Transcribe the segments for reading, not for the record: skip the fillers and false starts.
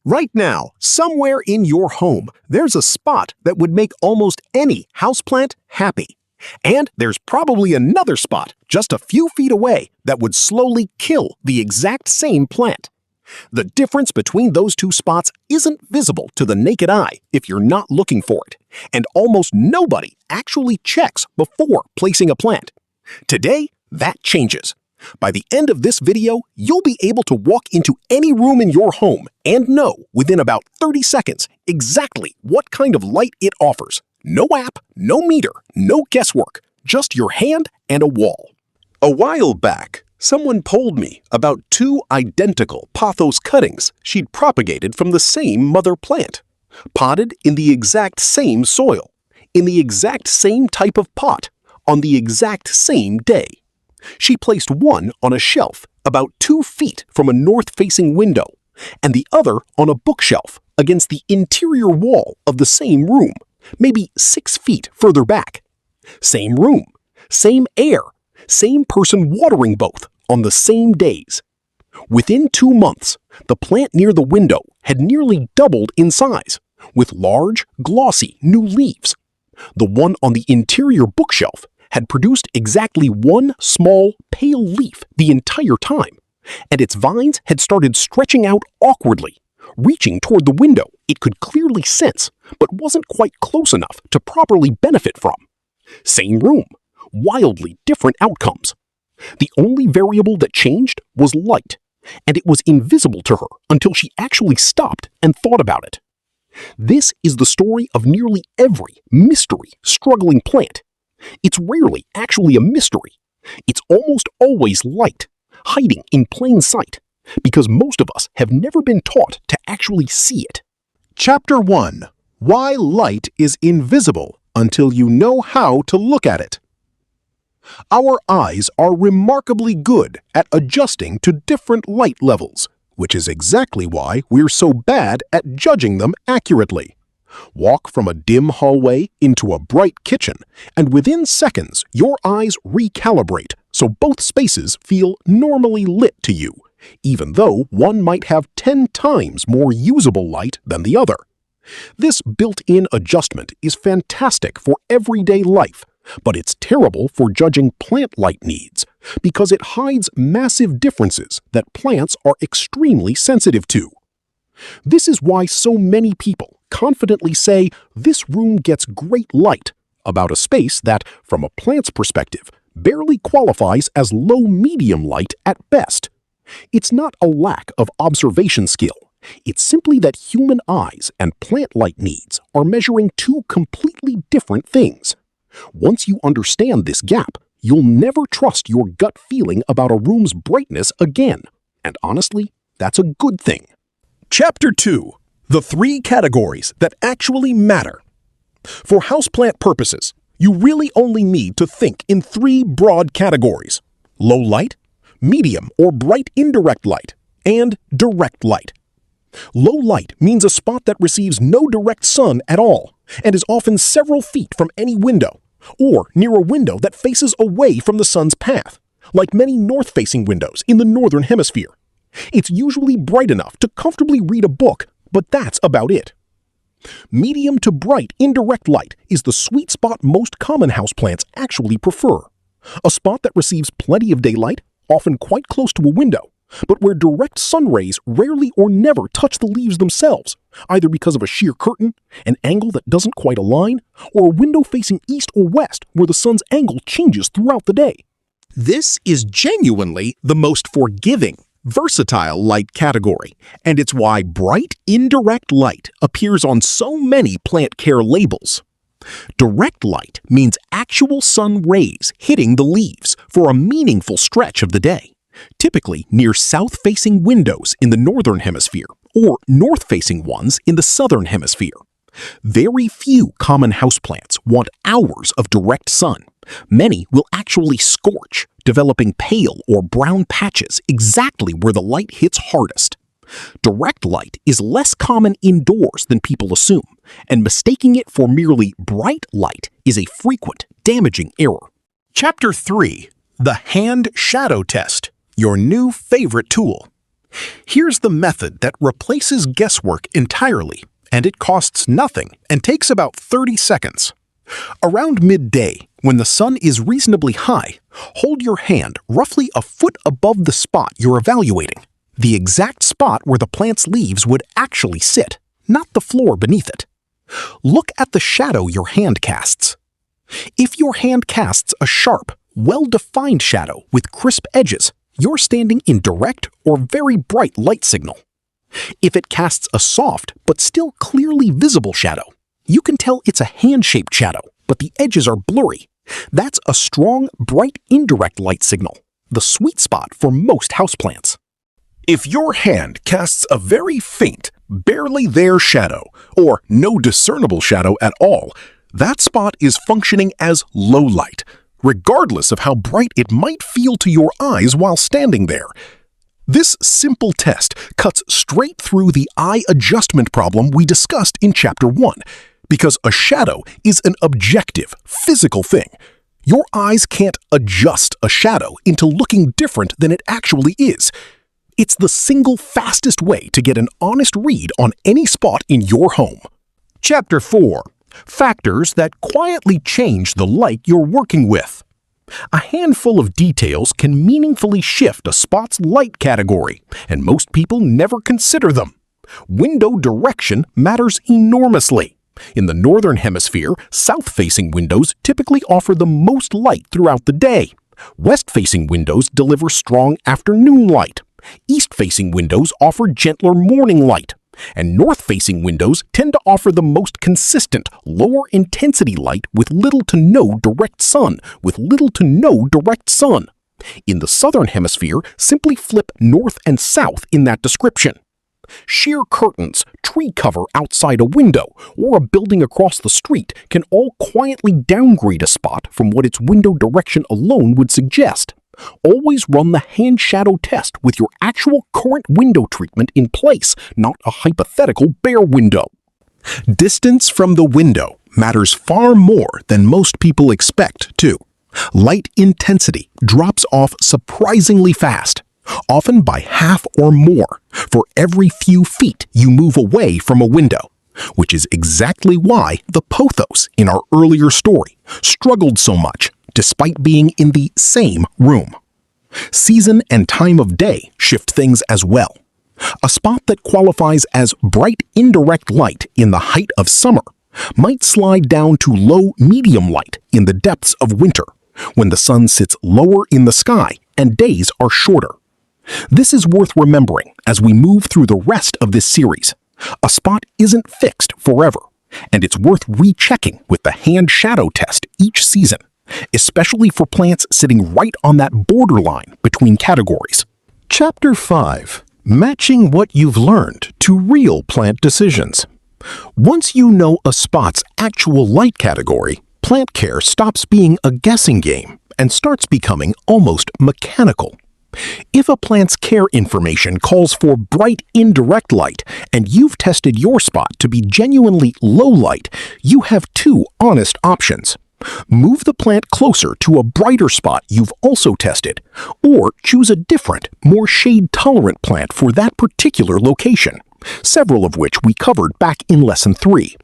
Right now, somewhere in your home, there's a spot that would make almost any houseplant happy. And there's probably another spot just a few feet away that would slowly kill the exact same plant. The difference between those two spots isn't visible to the naked eye if you're not looking for it, and almost nobody actually checks before placing a plant. Today, that changes. By the end of this video, you'll be able to walk into any room in your home and know within about 30 seconds exactly what kind of light it offers. No app, no meter, no guesswork, just your hand and a wall. A while back, someone told me about two identical pothos cuttings she'd propagated from the same mother plant, potted in the exact same soil, in the exact same type of pot, on the exact same day. She placed one on a shelf about 2 feet from a north-facing window, and the other on a bookshelf against the interior wall of the same room, maybe 6 feet further back. Same room, same air, same person watering both on the same days. Within 2 months, the plant near the window had nearly doubled in size, with large, glossy new leaves. The one on the interior bookshelf had produced exactly one small, pale leaf the entire time, and its vines had started stretching out awkwardly, reaching toward the window it could clearly sense, but wasn't quite close enough to properly benefit from. Same room, wildly different outcomes. The only variable that changed was light, and it was invisible to her until she actually stopped and thought about it. This is the story of nearly every mystery struggling plant. It's rarely actually a mystery. It's almost always light, hiding in plain sight, because most of us have never been taught to actually see it. Chapter 1. Why light is invisible until you know how to look at it. Our eyes are remarkably good at adjusting to different light levels, which is exactly why we're so bad at judging them accurately. Walk from a dim hallway into a bright kitchen, and within seconds, your eyes recalibrate so both spaces feel normally lit to you, even though one might have 10 times more usable light than the other. This built-in adjustment is fantastic for everyday life, but it's terrible for judging plant light needs because it hides massive differences that plants are extremely sensitive to. This is why so many people confidently say this room gets great light about a space that, from a plant's perspective, barely qualifies as low-medium light at best. It's not a lack of observation skill. It's simply that human eyes and plant light needs are measuring two completely different things. Once you understand this gap, you'll never trust your gut feeling about a room's brightness again. And honestly, that's a good thing. Chapter 2. The 3 categories that actually matter. For houseplant purposes, you really only need to think in 3 broad categories: low light, medium or bright indirect light, and direct light. Low light means a spot that receives no direct sun at all and is often several feet from any window, or near a window that faces away from the sun's path, like many north-facing windows in the northern hemisphere. It's usually bright enough to comfortably read a book, but that's about it. Medium to bright indirect light is the sweet spot most common houseplants actually prefer. A spot that receives plenty of daylight, often quite close to a window, but where direct sun rays rarely or never touch the leaves themselves, either because of a sheer curtain, an angle that doesn't quite align, or a window facing east or west where the sun's angle changes throughout the day. This is genuinely the most forgiving, versatile light category, and it's why bright indirect light appears on so many plant care labels. Direct light means actual sun rays hitting the leaves for a meaningful stretch of the day, typically near south-facing windows in the northern hemisphere or north-facing ones in the southern hemisphere. Very few common houseplants want hours of direct sun. Many will actually scorch, developing pale or brown patches exactly where the light hits hardest. Direct light is less common indoors than people assume, and mistaking it for merely bright light is a frequent, damaging error. Chapter 3. The Hand Shadow Test, your new favorite tool. Here's the method that replaces guesswork entirely, and it costs nothing and takes about 30 seconds. Around midday, when the sun is reasonably high, hold your hand roughly a foot above the spot you're evaluating, the exact spot where the plant's leaves would actually sit, not the floor beneath it. Look at the shadow your hand casts. If your hand casts a sharp, well-defined shadow with crisp edges, you're standing in direct or very bright light signal. If it casts a soft but still clearly visible shadow, you can tell it's a hand-shaped shadow, but the edges are blurry. That's a strong, bright indirect light signal, the sweet spot for most houseplants. If your hand casts a very faint, barely there shadow, or no discernible shadow at all, that spot is functioning as low light, regardless of how bright it might feel to your eyes while standing there. This simple test cuts straight through the eye adjustment problem we discussed in Chapter 1, because a shadow is an objective, physical thing. Your eyes can't adjust a shadow into looking different than it actually is. It's the single fastest way to get an honest read on any spot in your home. Chapter 4. Factors that quietly change the light you're working with. A handful of details can meaningfully shift a spot's light category, and most people never consider them. Window direction matters enormously. In the northern hemisphere, south-facing windows typically offer the most light throughout the day. West-facing windows deliver strong afternoon light. East-facing windows offer gentler morning light. And north-facing windows tend to offer the most consistent, lower-intensity light with little to no direct sun. In the southern hemisphere, simply flip north and south in that description. Sheer curtains, tree cover outside a window, or a building across the street can all quietly downgrade a spot from what its window direction alone would suggest. Always run the hand shadow test with your actual current window treatment in place, not a hypothetical bare window. Distance from the window matters far more than most people expect, too. Light intensity drops off surprisingly fast, often by half or more, for every few feet you move away from a window, which is exactly why the pothos in our earlier story struggled so much, despite being in the same room. Season and time of day shift things as well. A spot that qualifies as bright indirect light in the height of summer might slide down to low medium light in the depths of winter, when the sun sits lower in the sky and days are shorter. This is worth remembering as we move through the rest of this series. A spot isn't fixed forever, and it's worth rechecking with the hand shadow test each season, especially for plants sitting right on that borderline between categories. Chapter 5. Matching what you've learned to real plant decisions. Once you know a spot's actual light category, plant care stops being a guessing game and starts becoming almost mechanical. If a plant's care information calls for bright indirect light and you've tested your spot to be genuinely low light, you have two honest options. Move the plant closer to a brighter spot you've also tested, or choose a different, more shade-tolerant plant for that particular location, several of which we covered back in Lesson 3.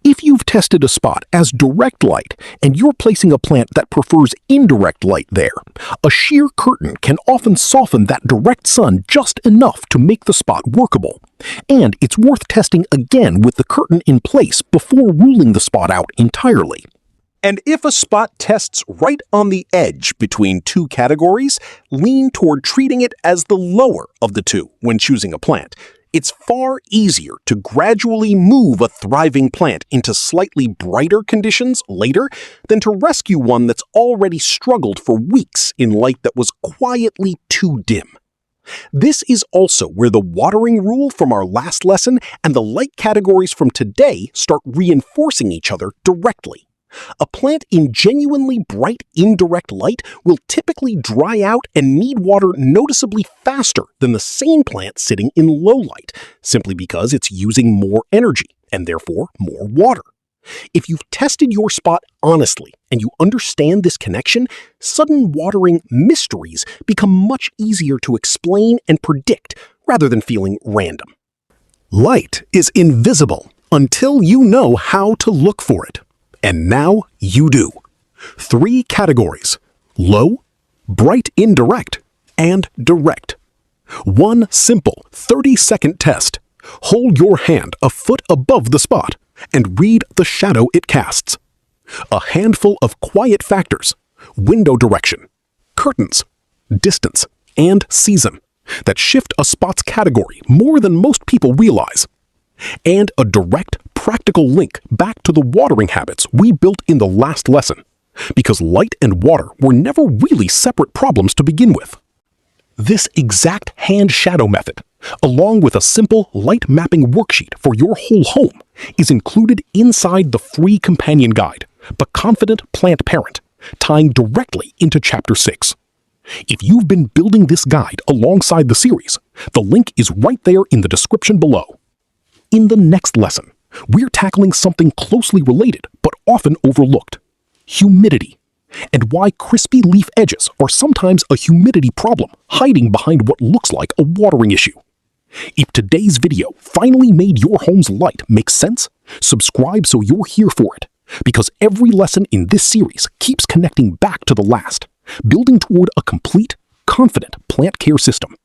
If you've tested a spot as direct light and you're placing a plant that prefers indirect light there, a sheer curtain can often soften that direct sun just enough to make the spot workable. And it's worth testing again with the curtain in place before ruling the spot out entirely. And if a spot tests right on the edge between two categories, lean toward treating it as the lower of the two when choosing a plant. It's far easier to gradually move a thriving plant into slightly brighter conditions later than to rescue one that's already struggled for weeks in light that was quietly too dim. This is also where the watering rule from our last lesson and the light categories from today start reinforcing each other directly. A plant in genuinely bright indirect light will typically dry out and need water noticeably faster than the same plant sitting in low light, simply because it's using more energy and therefore more water. If you've tested your spot honestly and you understand this connection, sudden watering mysteries become much easier to explain and predict rather than feeling random. Light is invisible until you know how to look for it. And now you do. 3 categories: low, bright indirect, and direct. One simple 30-second test. Hold your hand a foot above the spot and read the shadow it casts. A handful of quiet factors: window direction, curtains, distance, and season that shift a spot's category more than most people realize. And a direct, practical link back to the watering habits we built in the last lesson, because light and water were never really separate problems to begin with. This exact hand shadow method, along with a simple light mapping worksheet for your whole home, is included inside the free companion guide, The Confident Plant Parent, tying directly into Chapter 6. If you've been building this guide alongside the series, the link is right there in the description below. In the next lesson, we're tackling something closely related but often overlooked: humidity, and why crispy leaf edges are sometimes a humidity problem hiding behind what looks like a watering issue. If today's video finally made your home's light make sense, subscribe so you're here for it, because every lesson in this series keeps connecting back to the last, building toward a complete, confident plant care system.